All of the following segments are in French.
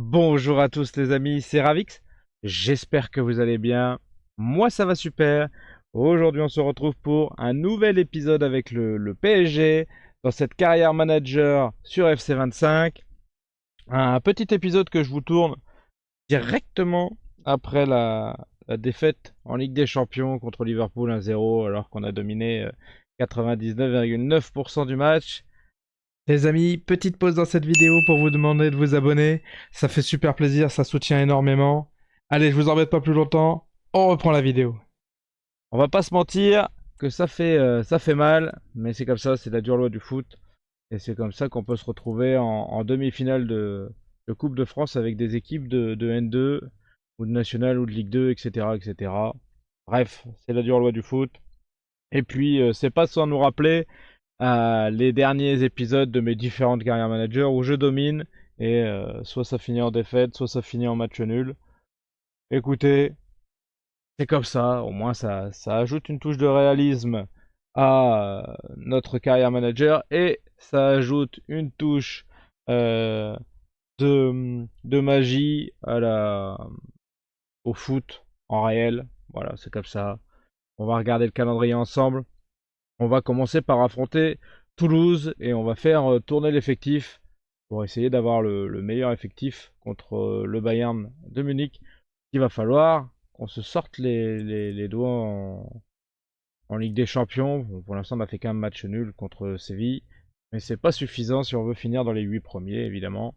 Bonjour à tous les amis, c'est Ravix. J'espère que vous allez bien. Moi ça va super. Aujourd'hui on se retrouve pour un nouvel épisode avec le PSG dans cette carrière manager sur FC25. Un petit épisode que je vous tourne directement après la défaite en Ligue des Champions contre Liverpool 1-0 alors qu'on a dominé 99,9% du match. Les amis, petite pause dans cette vidéo pour vous demander de vous abonner. Ça fait super plaisir, ça soutient énormément. Allez, je vous embête pas plus longtemps. On reprend la vidéo. On va pas se mentir que ça fait mal, mais c'est comme ça, c'est la dure loi du foot. Et c'est comme ça qu'on peut se retrouver en demi-finale de Coupe de France avec des équipes de N2 ou de National ou de Ligue 2, etc. etc. Bref, c'est la dure loi du foot. Et puis, c'est pas sans nous rappeler les derniers épisodes de mes différentes carrières managers où je domine et soit ça finit en défaite, soit ça finit en match nul. Écoutez, c'est comme ça, au moins ça ajoute une touche de réalisme à notre carrière manager et ça ajoute une touche euh, de magie au foot en réel. Voilà, c'est comme ça. On va regarder le calendrier ensemble. On va commencer par affronter Toulouse et on va faire tourner l'effectif pour essayer d'avoir le meilleur effectif contre le Bayern de Munich. Il va falloir qu'on se sorte les doigts en Ligue des Champions. Bon, pour l'instant, on a fait qu'un match nul contre Séville, mais c'est pas suffisant si on veut finir dans les 8 premiers, évidemment.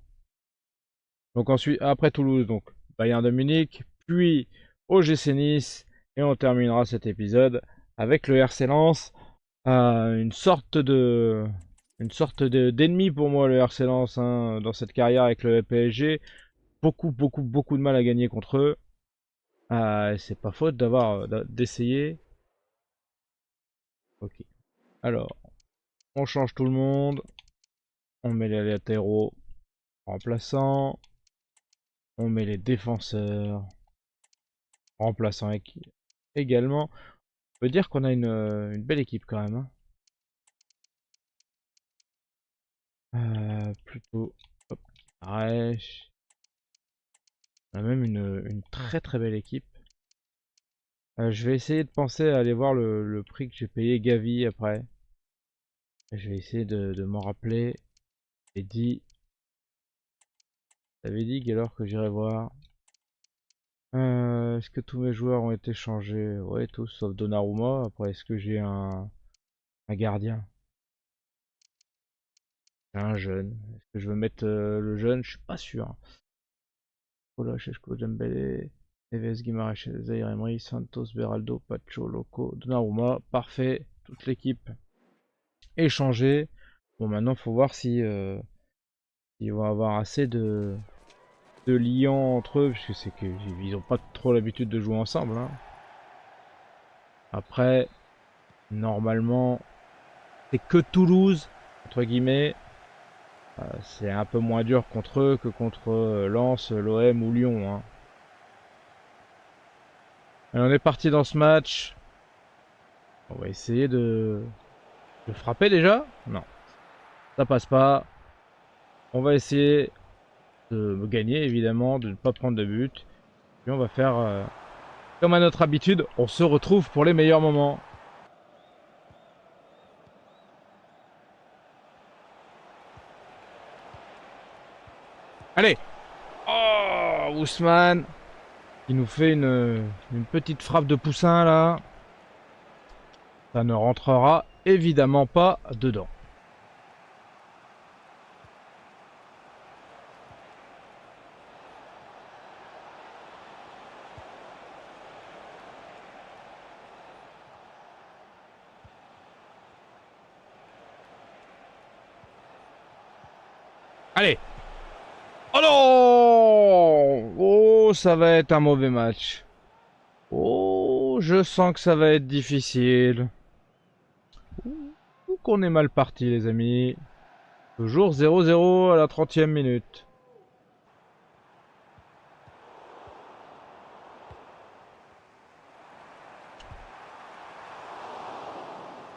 Donc ensuite, après Toulouse, donc Bayern de Munich, puis OGC Nice, et on terminera cet épisode avec le RC Lens. Une sorte d'ennemi pour moi le RC Lens hein, dans cette carrière avec le PSG. Beaucoup de mal à gagner contre eux. C'est pas faute d'essayer. Ok. Alors, on change tout le monde. On met les latéraux remplaçants. On met les défenseurs remplaçants également. On peut dire qu'on a une belle équipe quand même. Plutôt. Hop, Arèche. On a même une très belle équipe. Je vais essayer de penser à aller voir le prix que j'ai payé Gavi après. Je vais essayer de m'en rappeler. Et dit, t'avais dit alors que j'irai voir. Est-ce que tous mes joueurs ont été changés? Ouais, tous sauf Donnarumma. Après, est-ce que j'ai un gardien? J'ai un jeune. Est-ce que je veux mettre le jeune? Je suis pas sûr. Ola, Sheshko, Dembélé, Neves, Guimaraes, Zaire Emery, Santos, Beraldo, Pacho, Loco, Donnarumma. Parfait. Toute l'équipe est changée. Bon, maintenant, faut voir si ils vont avoir assez de liants entre eux, puisque c'est qu'ils ont pas trop l'habitude de jouer ensemble. Hein. Après, normalement, c'est que Toulouse, entre guillemets. C'est un peu moins dur contre eux que contre Lens, l'OM ou Lyon. Hein. Allez, on est parti dans ce match. On va essayer de frapper déjà. Non, ça passe pas. On va essayer de gagner, évidemment, de ne pas prendre de but. Puis on va faire comme à notre habitude, on se retrouve pour les meilleurs moments. Allez. Oh, Ousmane qui nous fait une petite frappe de poussin là. Ça ne rentrera évidemment pas dedans. Allez. Oh non. Oh, ça va être un mauvais match. Oh, je sens que ça va être difficile. Ou qu'on est mal parti les amis. Toujours 0-0 à la 30e minute.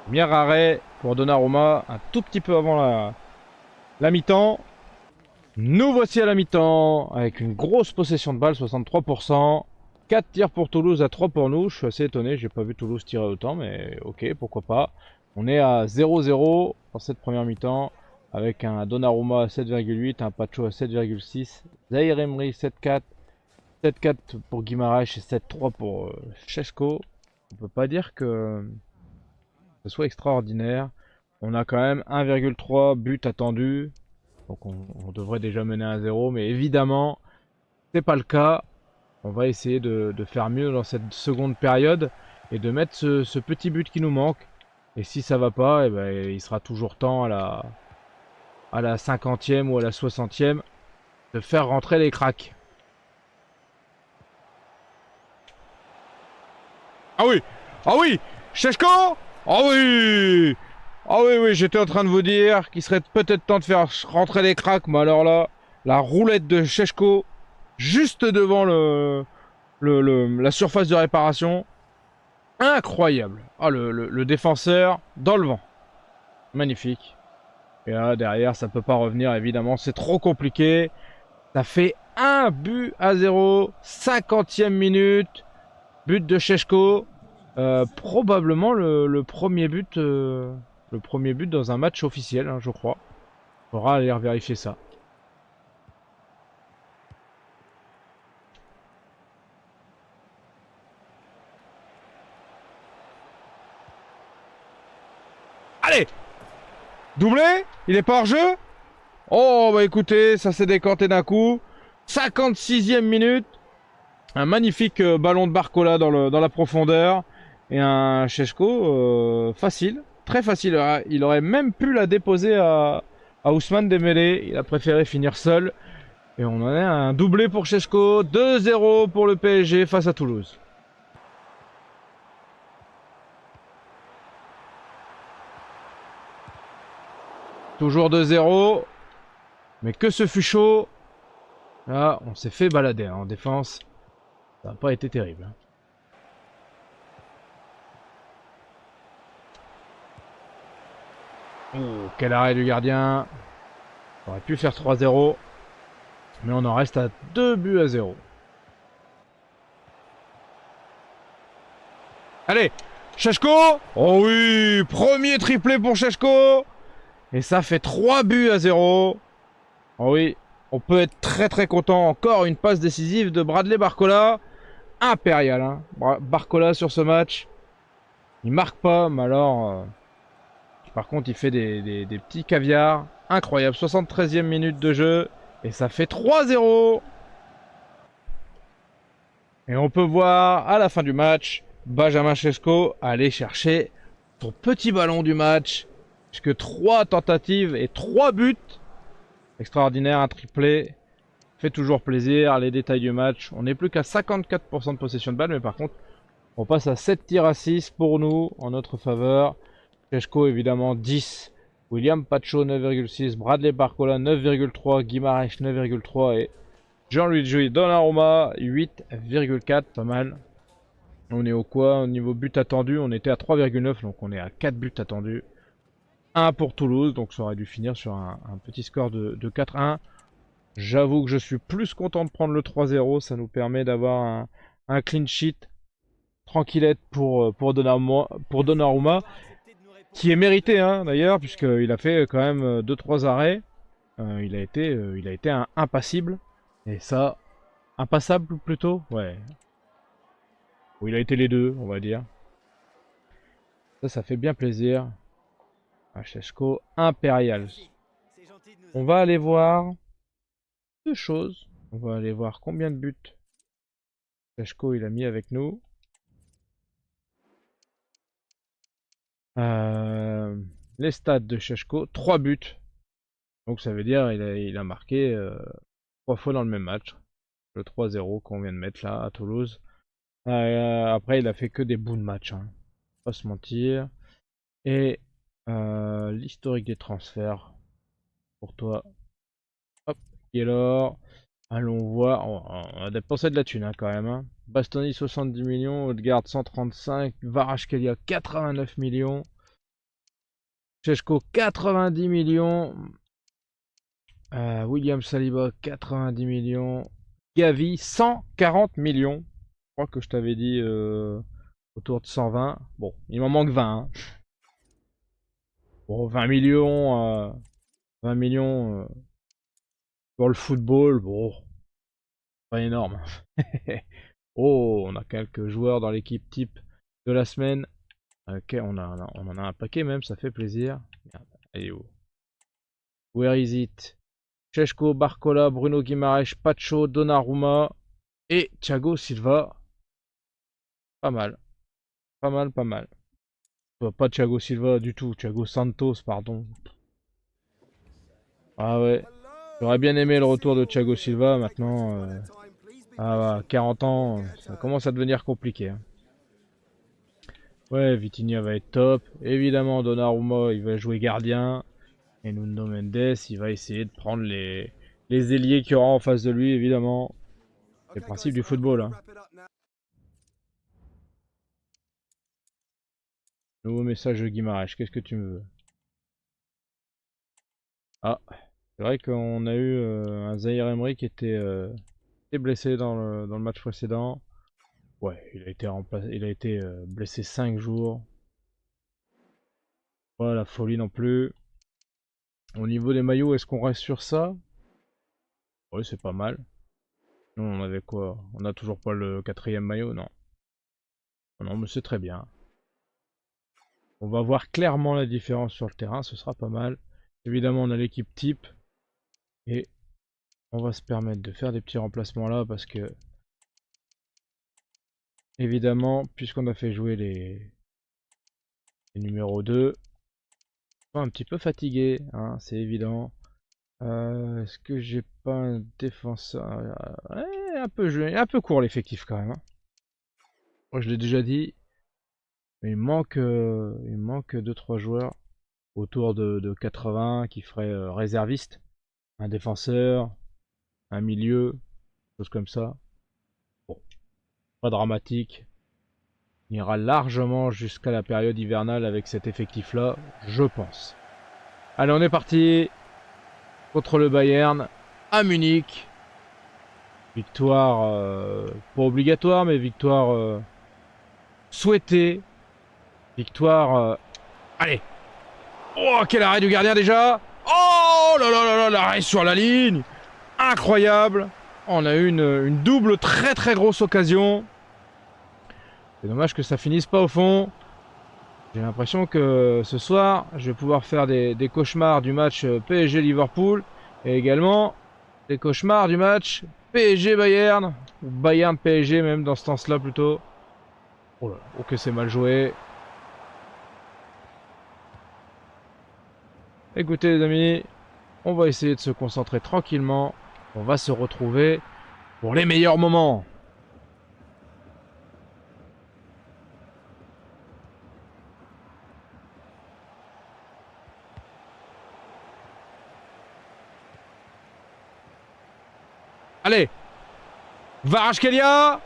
Premier arrêt pour Donnarumma, un tout petit peu avant la mi-temps. Nous voici à la mi-temps, avec une grosse possession de balle, 63%. 4 tirs pour Toulouse à 3 pour nous. Je suis assez étonné, j'ai pas vu Toulouse tirer autant, mais ok, pourquoi pas. On est à 0-0 dans cette première mi-temps, avec un Donnarumma à 7,8, un Pacho à 7,6, Zaïre Emery 7,4, 7,4 pour Guimaraes et 7,3 pour Šeško. On peut pas dire que ce soit extraordinaire. On a quand même 1,3 buts attendus. Donc on devrait déjà mener à 0, mais évidemment, c'est pas le cas. On va essayer de faire mieux dans cette seconde période et de mettre ce petit but qui nous manque. Et si ça va pas, eh ben, il sera toujours temps à la 50e ou à la 60e de faire rentrer les cracks. Ah oui! Ah oui! Šeško! Ah oui! Ah oui, oui, j'étais en train de vous dire qu'il serait peut-être temps de faire rentrer les cracks, mais alors là, la roulette de Šeško, juste devant la surface de réparation. Incroyable. Ah, le défenseur dans le vent. Magnifique. Et là, derrière, ça peut pas revenir, évidemment. C'est trop compliqué. Ça fait 1-0. 50e minute. But de Šeško. Probablement le premier but. Le premier but dans un match officiel, hein, je crois. On va aller vérifier ça. Allez! Doublé? Il est pas hors jeu? Oh, bah écoutez, ça s'est décanté d'un coup. 56e minute. Un magnifique ballon de Barcola dans la profondeur. Et un Šeško facile. Très facile. Il aurait même pu la déposer à Ousmane Dembélé. Il a préféré finir seul. Et on en a un doublé pour Šeško. 2-0 pour le PSG face à Toulouse. Toujours 2-0. Mais que ce fut chaud. Là, on s'est fait balader en défense. Ça n'a pas été terrible. Oh, quel arrêt du gardien. On aurait pu faire 3-0. Mais on en reste à 2-0. Allez, Šeško. Oh oui, premier triplé pour Šeško. Et ça fait 3-0. Oh oui, on peut être très très content. Encore une passe décisive de Bradley Barcola. Impérial, hein. Barcola sur ce match. Il marque pas, mais alors... par contre, il fait des petits caviars. Incroyable, 73e minute de jeu. Et ça fait 3-0. Et on peut voir à la fin du match, Benjamin Šeško aller chercher son petit ballon du match. Puisque 3 tentatives et 3 buts. Extraordinaire, un triplé. Fait toujours plaisir, les détails du match. On n'est plus qu'à 54% de possession de balle, mais par contre, on passe à 7 tirs à 6 pour nous, en notre faveur. Šeško évidemment 10. William Pacho 9,6. Bradley Barcola 9,3. Guimaraes 9,3. Et Gianluigi Donnarumma 8,4. Pas mal. On est au quoi? Au niveau but attendu, on était à 3,9. Donc on est à 4 buts attendus. 1 pour Toulouse. Donc ça aurait dû finir sur un petit score de 4-1. J'avoue que je suis plus content de prendre le 3-0. Ça nous permet d'avoir un clean sheet tranquillette pour Donnarumma, qui est mérité hein, d'ailleurs, puisqu'il a fait quand même 2-3 arrêts. Il a été un impassible. Et ça, impassable plutôt? Ouais. Ou il a été les deux, on va dire. Ça fait bien plaisir. Šeško impérial. On va aller voir deux choses. On va aller voir combien de buts Šeško il a mis avec nous. Les stats de Šeško, 3 buts. Donc ça veut dire il a marqué 3 fois dans le même match. Le 3-0 qu'on vient de mettre là à Toulouse. Après il a fait que des bouts de match. Hein. Pas se mentir. Et l'historique des transferts pour toi. Hop, Taylor. Allons voir. On a dépensé de la thune hein, quand même. Hein. Bastoni 70 millions, Odegaard 135, Kvaratskhelia 89 millions. Šeško 90 millions. William Saliba, 90 millions. Gavi, 140 millions. Je crois que je t'avais dit autour de 120. Bon, il m'en manque 20. Hein. Bon, 20 millions, 20 millions pour le football, bon, pas énorme. Oh, on a quelques joueurs dans l'équipe type de la semaine. Ok, on en a un paquet même, ça fait plaisir. Merde, allez où? Where is it? Cheshko, Barcola, Bruno Guimaraes, Pacho, Donnarumma et Thiago Silva. Pas mal, pas mal, pas mal. Pas Thiago Silva du tout, Thiago Santos, pardon. Ah ouais, j'aurais bien aimé le retour de Thiago Silva, maintenant, à 40 ans, ça commence à devenir compliqué. Hein. Ouais, Vitinha va être top. Évidemment, Donnarumma, il va jouer gardien. Et Nuno Mendes, il va essayer de prendre les ailiers qu'il y aura en face de lui, évidemment. C'est le principe du football. Hein. Nouveau message de Guimaraes, qu'est-ce que tu me veux? Ah, c'est vrai qu'on a eu un Zahir Emery qui était blessé dans le match précédent. Ouais, il a été blessé 5 jours. Pas la folie non plus. Au niveau des maillots, est-ce qu'on reste sur ça? Oui, c'est pas mal. Nous, on avait quoi? On a toujours pas le 4ème maillot, non. Non, mais c'est très bien. On va voir clairement la différence sur le terrain, ce sera pas mal. Évidemment, on a l'équipe type. Et on va se permettre de faire des petits remplacements là parce que, évidemment, puisqu'on a fait jouer les numéros 2, on est un petit peu fatigué, hein, c'est évident. Est-ce que j'ai pas un défenseur ouais, un peu court l'effectif quand même. Hein. Moi, je l'ai déjà dit, mais il manque 2-3 joueurs autour de 80 qui feraient réserviste. Un défenseur, un milieu, chose comme ça. Bon, pas dramatique. On ira largement jusqu'à la période hivernale avec cet effectif-là, je pense. Allez, on est parti contre le Bayern à Munich. Victoire pas obligatoire, mais victoire souhaitée. Victoire... Allez. Oh, quel arrêt du gardien déjà. Oh là là là là, l'arrêt sur la ligne. Incroyable. On a eu une double très très grosse occasion. C'est dommage que ça finisse pas au fond. J'ai l'impression que ce soir, je vais pouvoir faire des cauchemars du match PSG-Liverpool et également des cauchemars du match PSG-Bayern ou Bayern-PSG même dans ce sens-là plutôt. Oh là là, oh que c'est mal joué. Écoutez les amis, on va essayer de se concentrer tranquillement. On va se retrouver pour les meilleurs moments. Allez, Kvaratskhelia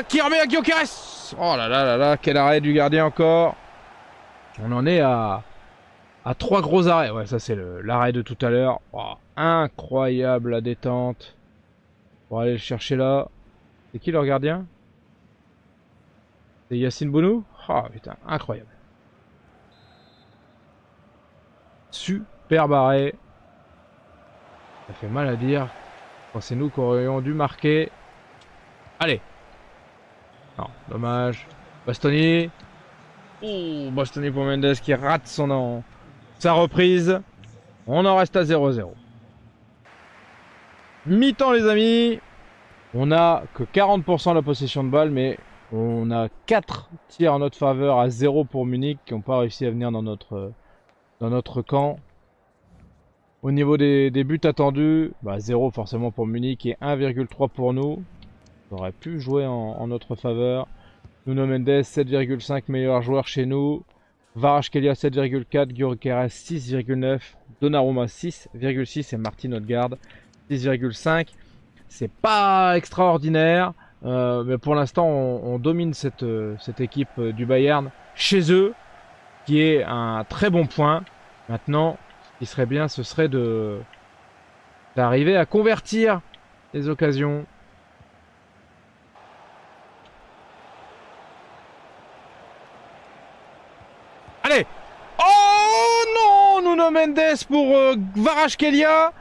qui remet à Gyökeres. Oh là là là là, quel arrêt du gardien encore. On en est à 3 gros arrêts. Ouais, ça c'est l'arrêt de tout à l'heure. Oh, incroyable la détente. On va aller le chercher là. C'est qui leur gardien? C'est Yacine Bounou. Oh putain, incroyable. Super arrêt. Ça fait mal à dire. Quand c'est nous qui aurions dû marquer. Allez. Non, dommage. Bastoni. Oh, Bastoni pour Mendes qui rate sa reprise. On en reste à 0-0. Mi-temps les amis. On a que 40% de la possession de balle, mais on a 4 tirs en notre faveur à 0 pour Munich qui n'ont pas réussi à venir dans notre camp. Au niveau des buts attendus, 0 forcément pour Munich et 1,3 pour nous. On aurait pu jouer en notre faveur. Nuno Mendes, 7,5 meilleur joueur chez nous. Kvaratskhelia 7,4, Gyökeres 6,9, Donnarumma 6,6 et Martin Odegaard 6,5. C'est pas extraordinaire, mais pour l'instant on domine cette équipe du Bayern chez eux, qui est un très bon point. Maintenant, Ce qui serait bien, ce serait d'arriver à convertir les occasions. Allez! Oh non! Nuno Mendes pour Kvaratskhelia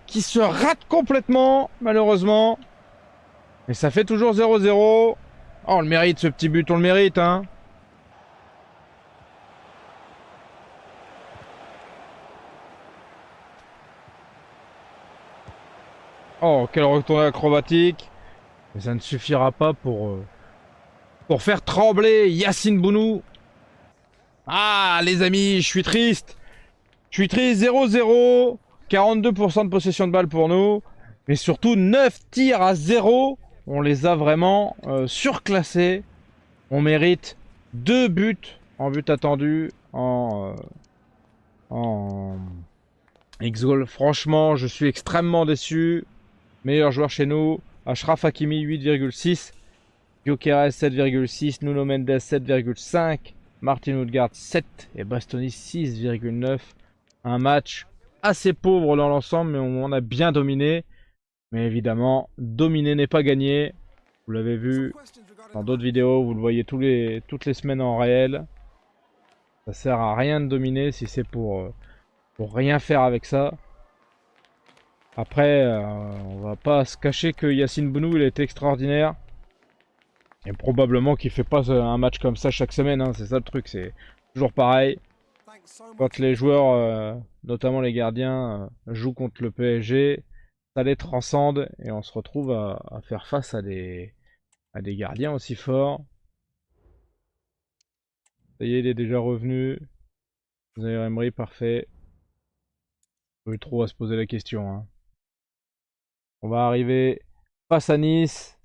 qui se rate complètement, malheureusement. Mais ça fait toujours 0-0. Oh, on le mérite, ce petit but, on le mérite, hein. Oh, quelle retournée acrobatique. Mais ça ne suffira pas pour faire trembler Yacine Bounou. Ah, les amis, je suis triste. Je suis triste, 0-0. 42% de possession de balle pour nous. Mais surtout, 9 tirs à 0. On les a vraiment surclassés. On mérite 2 buts en but attendu en X-Goal. Franchement, je suis extrêmement déçu. Meilleur joueur chez nous, Achraf Hakimi 8,6, Gyökeres 7,6, Nuno Mendes 7,5, Martin Odegaard 7 et Bastoni 6,9. Un match assez pauvre dans l'ensemble, mais on a bien dominé. Mais évidemment, dominer n'est pas gagné. Vous l'avez vu dans d'autres vidéos, vous le voyez toutes les semaines en réel. Ça sert à rien de dominer si c'est pour rien faire avec ça. Après, on va pas se cacher que Yacine Bounou, il a été extraordinaire. Et probablement qu'il fait pas un match comme ça chaque semaine, hein, c'est ça le truc, c'est toujours pareil. Quand les joueurs, notamment les gardiens, jouent contre le PSG, ça les transcende et on se retrouve à faire face à des gardiens aussi forts. Ça y est, il est déjà revenu. Zaïre Emery, parfait. Pas eu trop à se poser la question, hein. On va arriver face à Nice.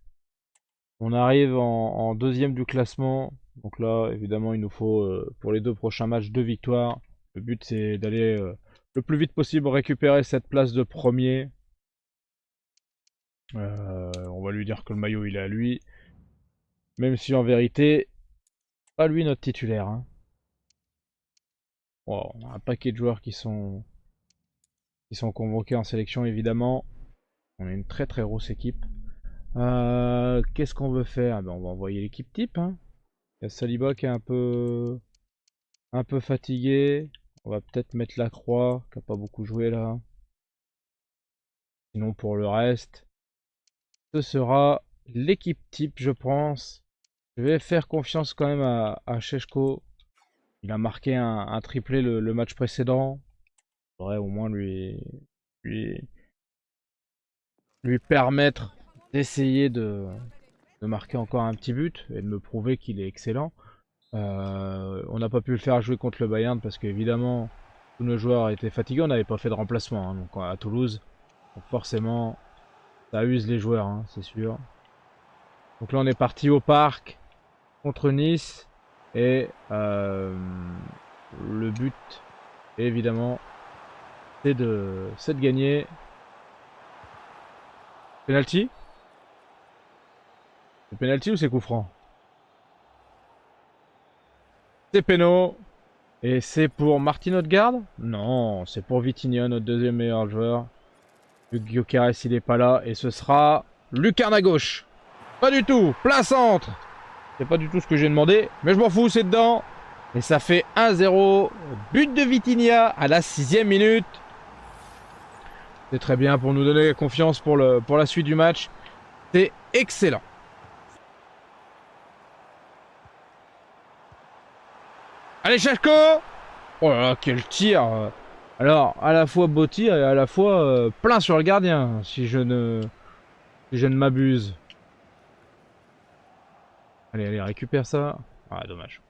On arrive en deuxième du classement. Donc là, évidemment, il nous faut pour les 2 prochains matchs 2 victoires. Le but, c'est d'aller le plus vite possible récupérer cette place de premier. On va lui dire que le maillot, il est à lui. Même si en vérité, pas lui notre titulaire, hein. Wow, on a un paquet de joueurs qui sont convoqués en sélection, évidemment. On est une très très grosse équipe. Qu'est-ce qu'on veut faire? Ben, on va envoyer l'équipe type, hein. Il y a Saliba qui est un peu fatigué. On va peut-être mettre la croix, qui n'a pas beaucoup joué là. Sinon pour le reste, ce sera l'équipe type, je pense. Je vais faire confiance quand même à Šeško. Il a marqué un triplé le match précédent. Il faudrait au moins lui permettre d'essayer de marquer encore un petit but et de me prouver qu'il est excellent. On n'a pas pu le faire jouer contre le Bayern parce qu'évidemment tous nos joueurs étaient fatigués, on n'avait pas fait de remplacement, hein, donc à Toulouse. Donc forcément ça use les joueurs, hein, c'est sûr. Donc là on est parti au parc contre Nice et le but évidemment c'est de gagner. Penalty? C'est penalty ou c'est coup franc? C'est péno. Et c'est pour Martin Odegaard? Non, c'est pour Vitinha, notre deuxième meilleur joueur. Gyökeres, il est pas là. Et ce sera Lucarne à gauche. Pas du tout. Plein centre. C'est pas du tout ce que j'ai demandé. Mais je m'en fous, c'est dedans. Et ça fait 1-0. But de Vitinha à la 6e minute. C'est très bien pour nous donner confiance pour la suite du match. C'est excellent. Allez, Šeško! Oh là là, quel tir! Alors, à la fois beau tir et à la fois plein sur le gardien, si je ne m'abuse. Allez, allez, récupère ça. Ah, dommage.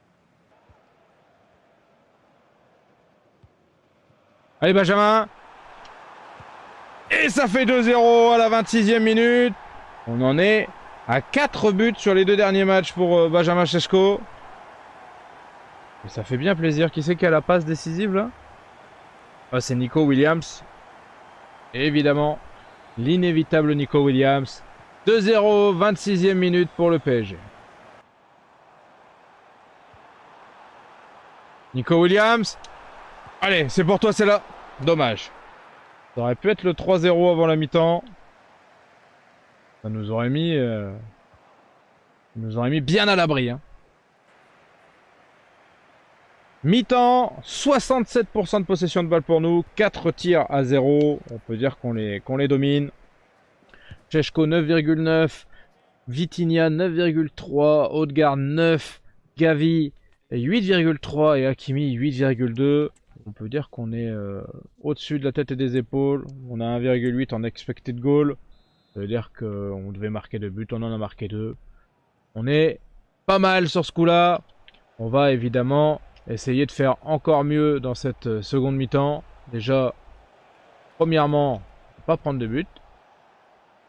Allez, Benjamin! Et ça fait 2-0 à la 26e minute. On en est à 4 buts sur les 2 derniers matchs pour Benjamin Šeško. Et ça fait bien plaisir. Qui c'est qui a la passe décisive là? Ah, c'est Nico Williams. Et évidemment, l'inévitable Nico Williams. 2-0, 26e minute pour le PSG. Nico Williams. Allez, c'est pour toi, c'est là. Dommage. Ça aurait pu être le 3-0 avant la mi-temps. Ça nous aurait mis bien à l'abri. Hein. Mi-temps, 67% de possession de balle pour nous, 4 tirs à 0. On peut dire qu'on les domine. Češko 9,9, Vitinha 9,3, Odegaard 9, Gavi 8,3 et Hakimi 8,2. On peut dire qu'on est au-dessus de la tête et des épaules. On a 1,8 en expected goal. Ça veut dire qu'on devait marquer 2 buts, on en a marqué 2. On est pas mal sur ce coup-là. On va évidemment essayer de faire encore mieux dans cette seconde mi-temps. Déjà, premièrement, ne pas prendre de but.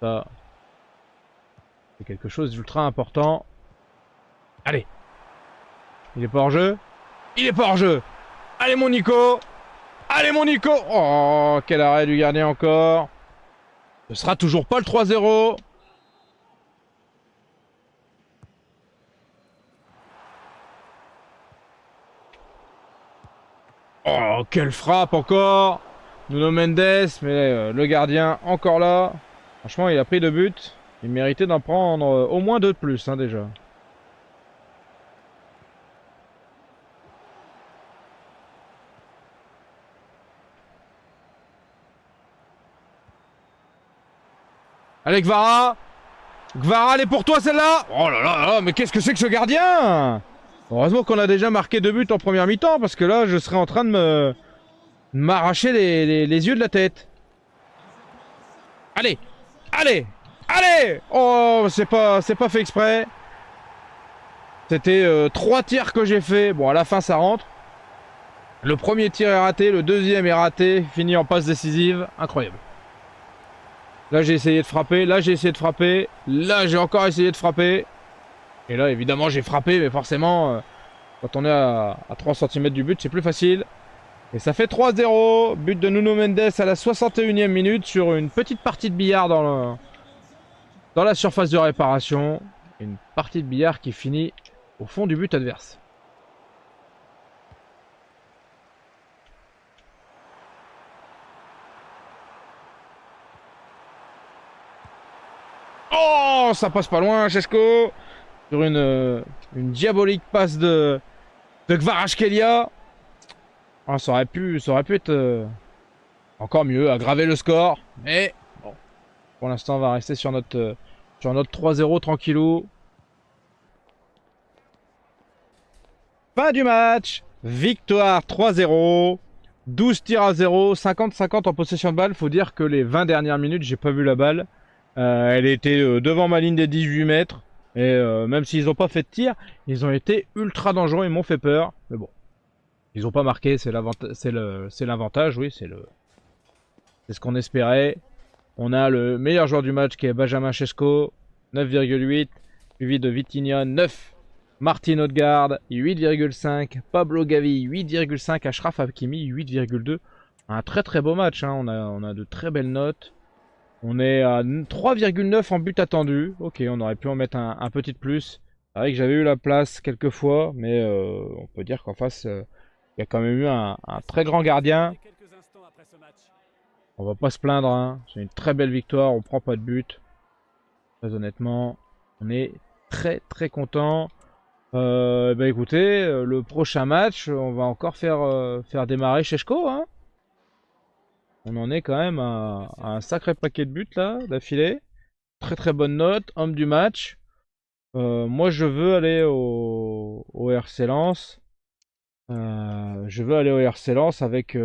Ça, c'est quelque chose d'ultra important. Allez. Il est pas hors jeu. Il est pas hors jeu. Allez mon Nico. Allez mon Nico. Oh, quel arrêt du gardien encore. Ce sera toujours pas le 3-0. Oh, quelle frappe encore. Nuno Mendes, mais le gardien encore là. Franchement, il a pris 2 buts. Il méritait d'en prendre au moins 2 de plus, hein, déjà. Allez, Gvara. Gvara, elle est pour toi celle-là. Oh là là là, mais qu'est-ce que c'est que ce gardien? Heureusement qu'on a déjà marqué 2 buts en première mi-temps, parce que là, je serais en train de m'arracher les yeux de la tête. Allez. Allez. Allez. Oh, c'est pas fait exprès. C'était 3 tirs que j'ai fait. Bon, à la fin, ça rentre. Le premier tir est raté, le deuxième est raté, fini en passe décisive. Incroyable. Là, j'ai essayé de frapper. Là, j'ai essayé de frapper. Là, j'ai encore essayé de frapper. Et là, évidemment, j'ai frappé, mais forcément, quand on est à 3 cm du but, c'est plus facile. Et ça fait 3-0. But de Nuno Mendes à la 61e minute sur une petite partie de billard dans la surface de réparation. Une partie de billard qui finit au fond du but adverse. Oh, ça passe pas loin, Češko. Sur une diabolique passe de Kvaratskhelia. Oh, ça aurait pu être encore mieux, aggraver le score. Mais bon, pour l'instant, on va rester sur notre 3-0 tranquillou. Fin du match. Victoire 3-0. 12 tirs à 0. 50-50 en possession de balle. Faut dire que les 20 dernières minutes, j'ai pas vu la balle. Elle était devant ma ligne des 18 mètres. Et même s'ils n'ont pas fait de tir, ils ont été ultra dangereux. Ils m'ont fait peur. Mais bon, ils n'ont pas marqué. C'est l'avantage. Oui, c'est ce qu'on espérait. On a le meilleur joueur du match qui est Benjamin Češko. 9,8. Suivi de Vitinha 9. Martin Odegaard 8,5. Pablo Gavi 8,5. Achraf Hakimi 8,2. Un très très beau match. Hein. On a de très belles notes. On est à 3,9 en but attendu. Ok, on aurait pu en mettre un petit de plus. C'est vrai que j'avais eu la place quelques fois, mais on peut dire qu'en face, il y a quand même eu un très grand gardien. On va pas se plaindre, hein. C'est une très belle victoire, on prend pas de but. Très honnêtement, on est très très content. Bah écoutez, le prochain match, on va encore faire démarrer Češko, hein. On en est quand même à un sacré paquet de buts là, d'affilée. Très très bonne note, homme du match. Moi je veux aller au RC Lens. Je veux aller au RC Lens avec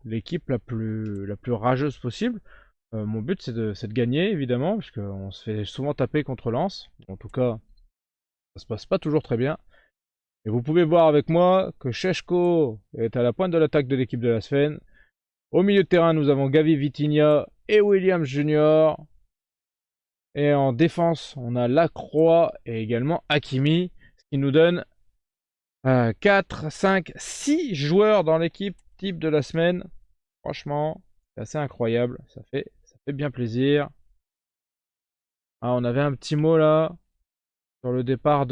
l'équipe la plus rageuse possible. Mon but c'est de gagner évidemment, parce qu'on se fait souvent taper contre Lens. En tout cas, ça se passe pas toujours très bien. Et vous pouvez voir avec moi que Češko est à la pointe de l'attaque de l'équipe de la Sven. Au milieu de terrain, nous avons Gavi, Vitinha et Williams Junior. Et en défense, on a Lacroix et également Hakimi. Ce qui nous donne 4, 5, 6 joueurs dans l'équipe type de la semaine. Franchement, c'est assez incroyable. Ça fait bien plaisir. Ah, on avait un petit mot là sur le départ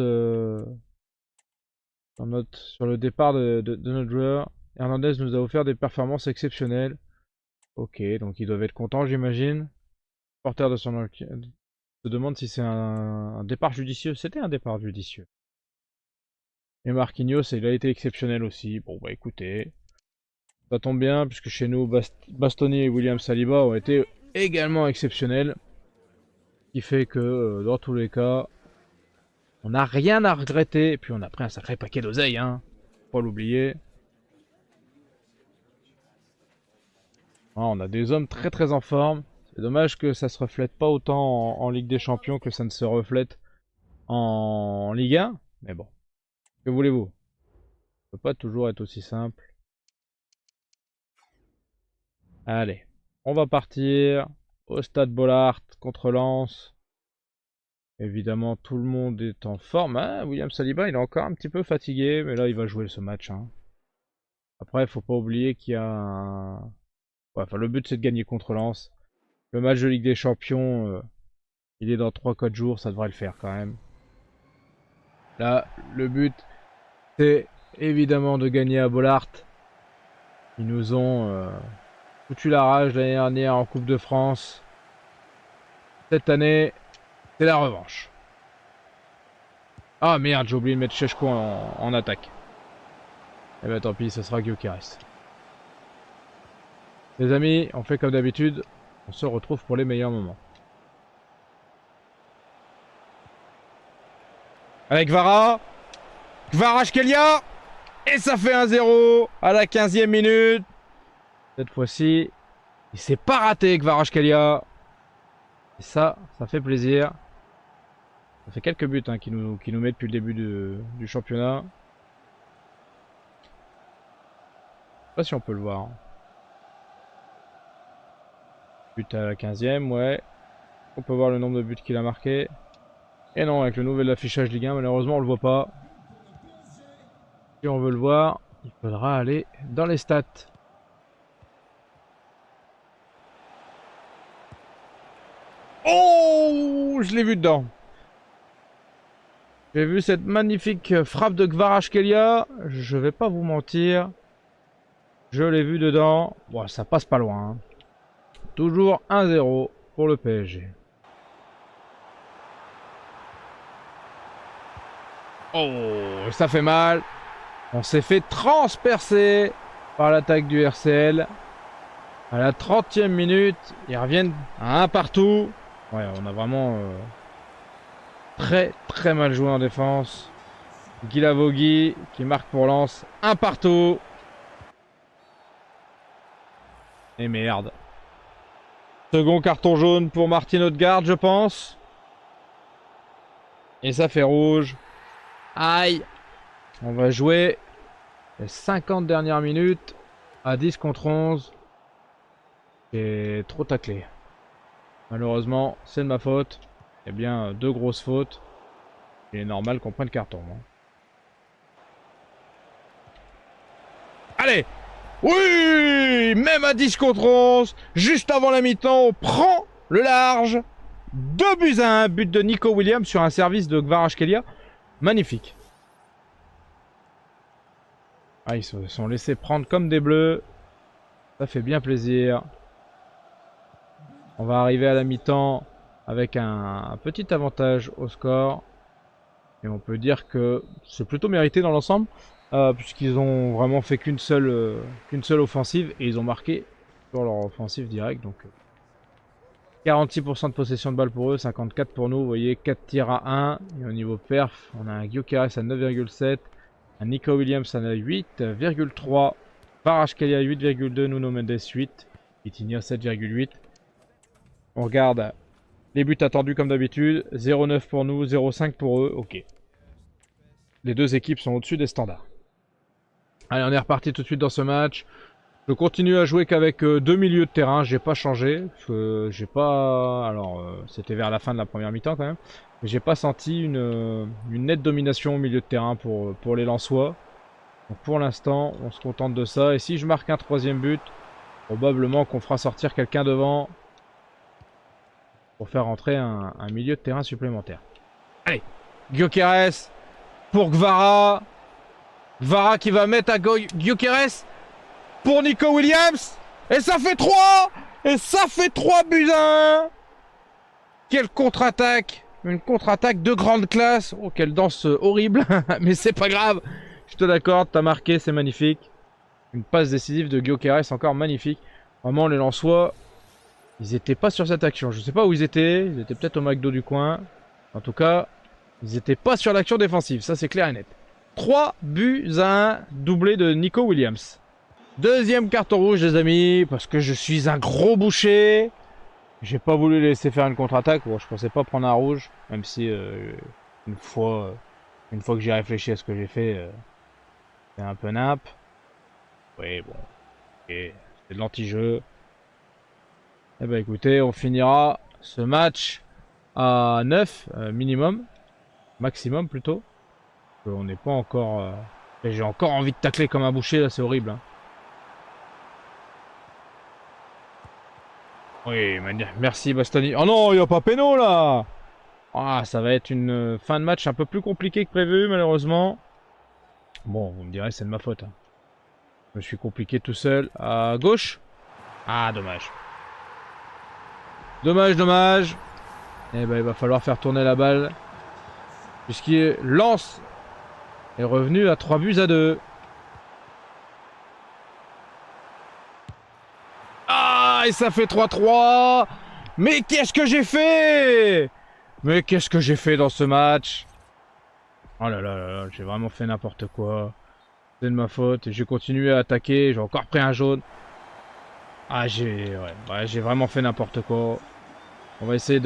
sur le départ de notre joueur. Hernandez nous a offert des performances exceptionnelles. Ok, donc ils doivent être contents, j'imagine. Porteur de son se demande si c'est un départ judicieux. C'était un départ judicieux. Et Marquinhos, il a été exceptionnel aussi. Bon, bah écoutez, ça tombe bien, puisque chez nous, Bastoni et William Saliba ont été également exceptionnels. Ce qui fait que, dans tous les cas, on n'a rien à regretter. Et puis on a pris un sacré paquet d'oseille, hein. Faut pas l'oublier. On a des hommes très très en forme. C'est dommage que ça se reflète pas autant en Ligue des Champions que ça ne se reflète en Ligue 1. Mais bon, que voulez-vous? Ça peut pas toujours être aussi simple. Allez, on va partir au stade Bollaert contre Lens. Évidemment, tout le monde est en forme. Hein, William Saliba, il est encore un petit peu fatigué, mais là, il va jouer ce match. Hein. Après, il faut pas oublier qu'il y a un... Ouais, enfin, le but, c'est de gagner contre Lens. Le match de Ligue des Champions, il est dans 3-4 jours, ça devrait le faire quand même. Là, le but, c'est évidemment de gagner à Bollaert. Ils nous ont foutu la rage l'année dernière en Coupe de France. Cette année, c'est la revanche. Ah merde, j'ai oublié de mettre Cheshko en attaque. Eh ben tant pis, ça sera Gyökeres. Les amis, on fait comme d'habitude. On se retrouve pour les meilleurs moments. Avec Vara. Kvaratskhelia. Et ça fait 1-0 à la 15e minute. Cette fois-ci, il s'est pas raté Kvaratskhelia. Et ça fait plaisir. Ça fait quelques buts hein, qui nous met depuis le début du championnat. Je sais pas si on peut le voir. But à la 15e, ouais. On peut voir le nombre de buts qu'il a marqué. Et non, avec le nouvel affichage Ligue 1, malheureusement, on le voit pas. Si on veut le voir, il faudra aller dans les stats. Oh, je l'ai vu dedans. J'ai vu cette magnifique frappe de Kvaratskhelia. Je vais pas vous mentir. Je l'ai vu dedans. Bon, ça passe pas loin. Hein. Toujours 1-0 pour le PSG. Oh, ça fait mal. On s'est fait transpercer par l'attaque du RCL. À la 30e minute, ils reviennent à un partout. Ouais, on a vraiment très mal joué en défense. Guilavogui qui marque pour Lens. Un partout. Et merde. Second carton jaune pour Martin Odegaard, je pense. Et ça fait rouge. Aïe. On va jouer les 50 dernières minutes à 10 contre 11. C'est trop taclé. Malheureusement, c'est de ma faute. Eh bien, deux grosses fautes. Il est normal qu'on prenne carton. Hein. Allez! Oui! Même à 10 contre 11, juste avant la mi-temps, on prend le large. 2-1, but de Nico Williams sur un service de Kvaratskhelia. Magnifique. Ah, ils se sont laissés prendre comme des bleus. Ça fait bien plaisir. On va arriver à la mi-temps avec un petit avantage au score. Et on peut dire que c'est plutôt mérité dans l'ensemble. Puisqu'ils ont vraiment fait qu'une seule offensive. Et ils ont marqué sur leur offensive directe. Donc 46% de possession de balle pour eux, 54 pour nous. Vous voyez, 4 tirs à 1. Et au niveau perf, on a un Gyökeres à 9,7. Un Nico Williams à 8,3. Kvaratskhelia 8,2. Nuno Mendes 8. Vitinha 7,8. On regarde les buts attendus comme d'habitude. 0,9 pour nous, 0,5 pour eux. Ok. Les deux équipes sont au-dessus des standards. Allez, on est reparti tout de suite dans ce match. Je continue à jouer qu'avec deux milieux de terrain. J'ai pas changé. J'ai pas. Alors, c'était vers la fin de la première mi-temps quand même. Mais j'ai pas senti une nette domination au milieu de terrain pour les Lensois. Donc pour l'instant, on se contente de ça. Et si je marque un troisième but, probablement qu'on fera sortir quelqu'un devant pour faire entrer un milieu de terrain supplémentaire. Allez, Gyökeres pour Kvara. Kvara qui va mettre à Gyökeres pour Nico Williams. Et ça fait 3. Et ça fait 3 buts à 1. Quelle contre-attaque. Une contre-attaque de grande classe. Oh, quelle danse horrible. Mais c'est pas grave. Je te l'accorde, t'as marqué, c'est magnifique. Une passe décisive de Gyökeres, encore magnifique. Vraiment, les Lensois, ils étaient pas sur cette action. Je sais pas où ils étaient. Ils étaient peut-être au McDo du coin. En tout cas, ils étaient pas sur l'action défensive. Ça, c'est clair et net. 3 buts à 1, doublé de Nico Williams. Deuxième carton rouge, les amis, parce que je suis un gros boucher. J'ai pas voulu laisser faire une contre-attaque. Bon, je pensais pas prendre un rouge, même si une fois que j'ai réfléchi à ce que j'ai fait, c'est un peu nappe. Oui, bon, ok, c'est de l'anti-jeu. Eh ben écoutez, on finira ce match à 9 minimum, maximum plutôt. On n'est pas encore... J'ai encore envie de tacler comme un boucher, là, c'est horrible. Hein. Oui, merci Bastoni. Oh non, il n'y a pas péno là. Ah, ça va être une fin de match un peu plus compliquée que prévu, malheureusement. Bon, vous me direz, c'est de ma faute. Hein. Je me suis compliqué tout seul. À gauche. Ah, dommage. Dommage, dommage. Eh ben, il va falloir faire tourner la balle. Puisqu'il lance est revenu à 3 buts à 2. Ah, et ça fait 3-3. Mais qu'est-ce que j'ai fait? Mais qu'est-ce que j'ai fait dans ce match? Oh là là là là, j'ai vraiment fait n'importe quoi. C'est de ma faute. J'ai continué à attaquer. J'ai encore pris un jaune. Ah, j'ai vraiment fait n'importe quoi. On va essayer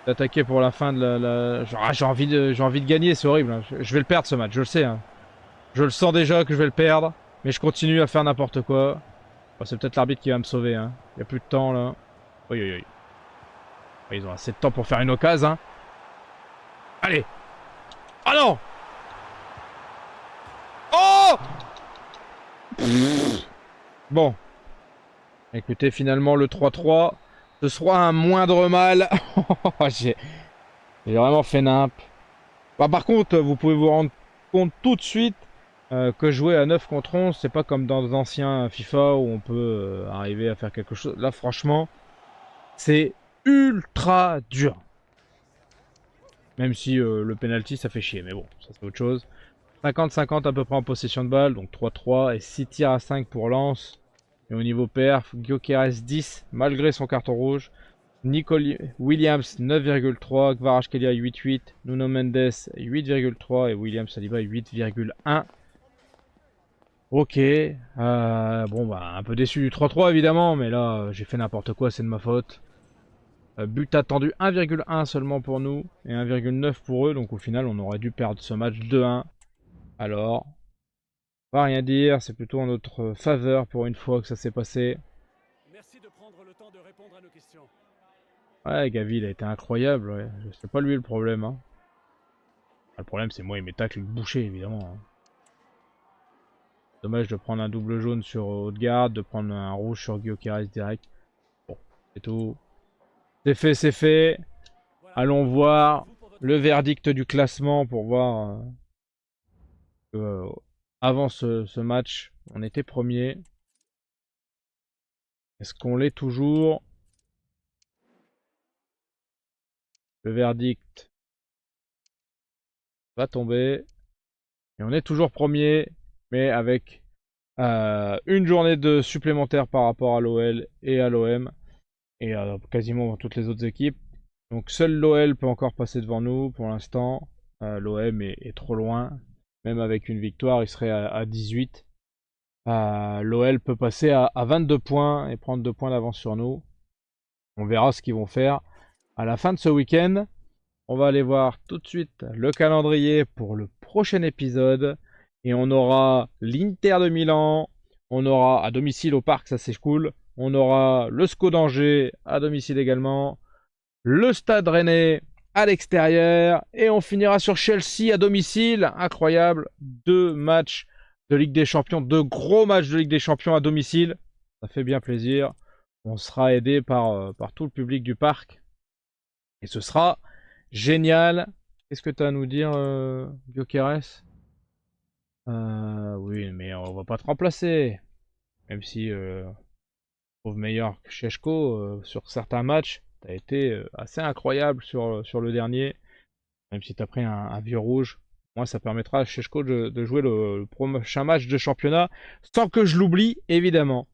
d'attaquer pour la fin de la... J'ai envie de gagner, c'est horrible. Hein. Je vais le perdre ce match, je le sais. Hein. Je le sens déjà que je vais le perdre. Mais je continue à faire n'importe quoi. Oh, c'est peut-être l'arbitre qui va me sauver. Hein. Il n'y a plus de temps là. Oui, oui, oui. Ils ont assez de temps pour faire une occasion. Hein. Allez. Ah non. Oh. Bon. Écoutez, finalement, le 3-3, ce sera un moindre mal. J'ai vraiment fait nimp. Bah, par contre, vous pouvez vous rendre compte tout de suite que jouer à 9 contre 11, c'est pas comme dans d'anciens FIFA où on peut arriver à faire quelque chose. Là, franchement, c'est ultra dur. Même si le penalty, ça fait chier. Mais bon, ça c'est autre chose. 50-50 à peu près en possession de balle. Donc 3-3 et 6 tirs à 5 pour Lens. Et au niveau perf, Gyökeres 10 malgré son carton rouge. Nicole Williams 9,3, Kvaratskhelia 8,8, Nuno Mendes 8,3 et William Saliba 8,1. Ok, bon bah un peu déçu du 3-3 évidemment, mais là j'ai fait n'importe quoi, c'est de ma faute. But attendu 1,1 seulement pour nous et 1,9 pour eux, donc au final on aurait dû perdre ce match 2-1. Alors, on va rien dire, c'est plutôt en notre faveur pour une fois que ça s'est passé. Merci de prendre le temps de répondre à nos questions. Ouais, Gavi il a été incroyable, ouais. C'est pas lui le problème. Hein. Le problème c'est moi et mes tacles bouchés évidemment. Hein. Dommage de prendre un double jaune sur Haute-Garde, de prendre un rouge sur Gyökeres direct. Bon, c'est tout. C'est fait, c'est fait. Voilà. Allons voir le verdict du classement pour voir avant ce match, on était premier. Est-ce qu'on l'est toujours? Le verdict va tomber. Et on est toujours premier, mais avec une journée de supplémentaire par rapport à l'OL et à l'OM. Et quasiment toutes les autres équipes. Donc seul l'OL peut encore passer devant nous pour l'instant. L'OM est trop loin. Même avec une victoire, il serait à 18. L'OL peut passer à 22 points et prendre 2 points d'avance sur nous. On verra ce qu'ils vont faire. À la fin de ce week-end, on va aller voir tout de suite le calendrier pour le prochain épisode. Et on aura l'Inter de Milan. On aura à domicile au parc, ça c'est cool. On aura le SCO d'Angers à domicile également. Le Stade Rennais à l'extérieur. Et on finira sur Chelsea à domicile. Incroyable. 2 matchs de Ligue des Champions. 2 gros matchs de Ligue des Champions à domicile. Ça fait bien plaisir. On sera aidé par tout le public du parc. Et ce sera génial. Qu'est-ce que tu as à nous dire, Gyökeres? Oui, mais on va pas te remplacer. Même si je trouve meilleur que Sheshko sur certains matchs, tu as été assez incroyable sur le dernier. Même si tu as pris un vieux rouge. Moi, ça permettra à Sheshko de jouer le prochain match de championnat sans que je l'oublie, évidemment.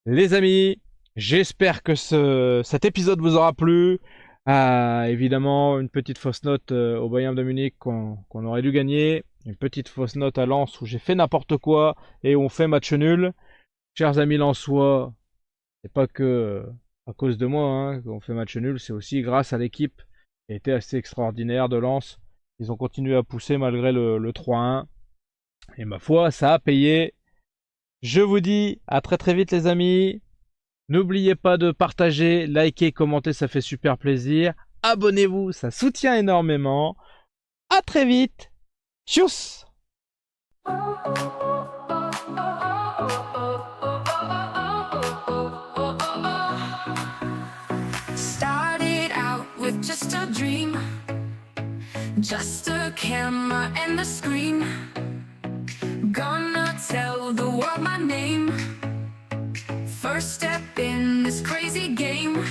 Les amis, j'espère que cet épisode vous aura plu. Évidemment, une petite fausse note au Bayern de Munich qu'on aurait dû gagner. Une petite fausse note à Lens où j'ai fait n'importe quoi et où on fait match nul. Chers amis lensois, c'est pas que à cause de moi hein, qu'on fait match nul, c'est aussi grâce à l'équipe qui a été assez extraordinaire de Lens. Ils ont continué à pousser malgré le 3-1. Et ma foi, ça a payé. Je vous dis à très très vite les amis. N'oubliez pas de partager, liker, commenter, ça fait super plaisir. Abonnez-vous, ça soutient énormément. À très vite. Tchuss! Started out with just a dream, just a camera and the screen. Gonna tell the world my name. First step in this crazy game.